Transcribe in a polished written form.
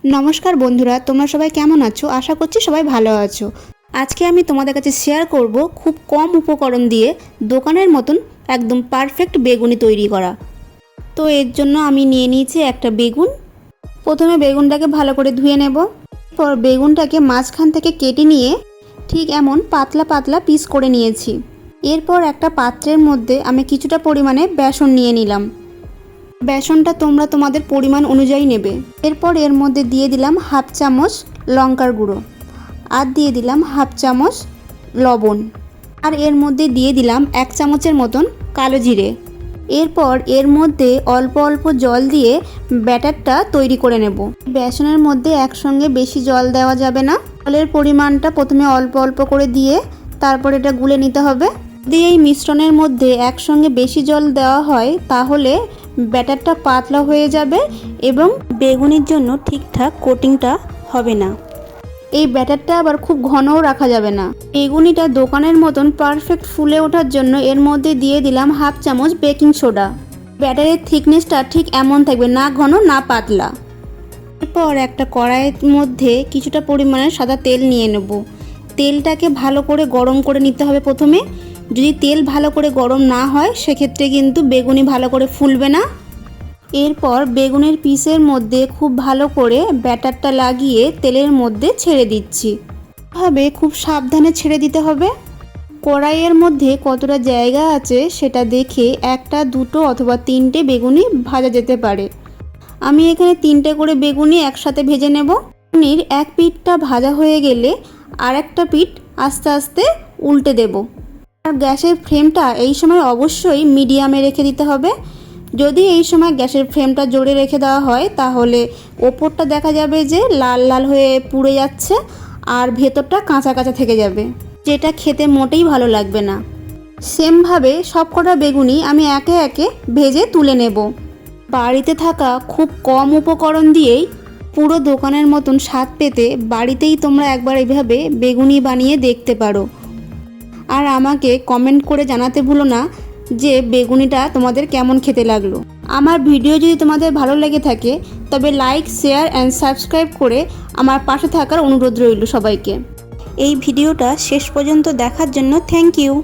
नमस्कार बंधुरा तोमरा सबाई केमन आछो। आशा करछि सबाई भालो आछो। आजके आमी तोमादेर काछे शेयर करब खूब कम उपकरण दिए दोकानेर मतन एकदम पारफेक्ट बेगुनी तैरी करा। तो एर जोन्नो आमी निये निয়েছি একটা बेगुन। प्रथमे बेगुनटाके भालो करे धुए नेब। एरपर बेगुनटाके माझखान थेके केटे निये ठीक एमन पातला पातला पिस करे निয়েছি। एरपर একটা पात्रेर मध्य आमी किछुटा परिमाणे बेसन निये निलाम। बेसनटा तोमरा तोमादेर परिमाण अनुयायी नेबे। एरपर एर मध्य दिए दिलाम हाफ चामच लंकार गुड़ो और दिए दिलाम हाफ चामच लवण और एर मध्य दिए दिलाम एक चामचेर मतन कालो जिरे। एरपर एर मध्य अल्प अल्प जल दिए बैटारटा तैरी करे नेब। बेसनेर मध्य एकसंगे बेशी जल देওয়া যাবে না। जलेर परिमाणटा प्रथमे अल्प अल्प करे दिए तारपर एटा गुले निते होबे। यदि এই মিশ্রণের মধ্যে একসঙ্গে বেশি জল দেওয়া হয় তাহলে ব্যাটারটা পাতলা হয়ে যাবে এবং বেগুনির জন্য ঠিকঠাক কোটিংটা হবে না। এই ব্যাটারটা আবার খুব ঘনও রাখা যাবে না। বেগুনিটা দোকানের মতন পারফেক্ট ফুলে ওঠার জন্য এর মধ্যে দিয়ে দিলাম হাফ চামচ বেকিং সোডা। ব্যাটারের থিকনেসটা ঠিক এমন থাকবে, না ঘন না পাতলা। এরপর একটা কড়াইয়ের মধ্যে কিছুটা পরিমাণে সাদা তেল নিয়ে নেব। তেলটাকে ভালো করে গরম করে নিতে হবে প্রথমে। যদি তেল ভালো করে গরম না হয় সেক্ষেত্রে কিন্তু বেগুনি ভালো করে ফুলবে না। এরপর বেগুনের পিসের মধ্যে খুব ভালো করে ব্যাটারটা লাগিয়ে তেলের মধ্যে ছেড়ে দিচ্ছি। এভাবে খুব সাবধানে ছেড়ে দিতে হবে। কড়াইয়ের মধ্যে কতটা জায়গা আছে সেটা দেখে একটা দুটো অথবা তিনটে বেগুনি ভাজা যেতে পারে। আমি এখানে তিনটে করে বেগুনি একসাথে ভেজে নেব। বেগুনির এক পিঠটা ভাজা হয়ে গেলে আরেকটা পিঠ আস্তে আস্তে উল্টে দেব। আর গ্যাসের ফ্লেমটা এই সময় অবশ্যই মিডিয়ামে রেখে দিতে হবে। যদি এই সময় গ্যাসের ফ্লেমটা জোরে রেখে দেওয়া হয় তাহলে ওপরটা দেখা যাবে যে লাল লাল হয়ে পুড়ে যাচ্ছে আর ভেতরটা কাঁচা কাঁচা থেকে যাবে, যেটা খেতে মোটেই ভালো লাগবে না। সেমভাবে সবকটা বেগুনি আমি একে একে ভেজে তুলে নেব। বাড়িতে থাকা খুব কম উপকরণ দিয়েই পুরো দোকানের মতন স্বাদ পেতে বাড়িতেই তোমরা একবার এভাবে বেগুনি বানিয়ে দেখতে পারো। আর আমাকে কমেন্ট করে জানাতে ভুলো না যে বেগুনিটা তোমাদের কেমন খেতে লাগলো। আমার ভিডিও যদি তোমাদের ভালো লেগে থাকে তবে লাইক শেয়ার অ্যান্ড সাবস্ক্রাইব করে আমার পাশে থাকার অনুরোধ রইল সবাইকে। এই ভিডিওটা শেষ পর্যন্ত দেখার জন্য থ্যাংক ইউ।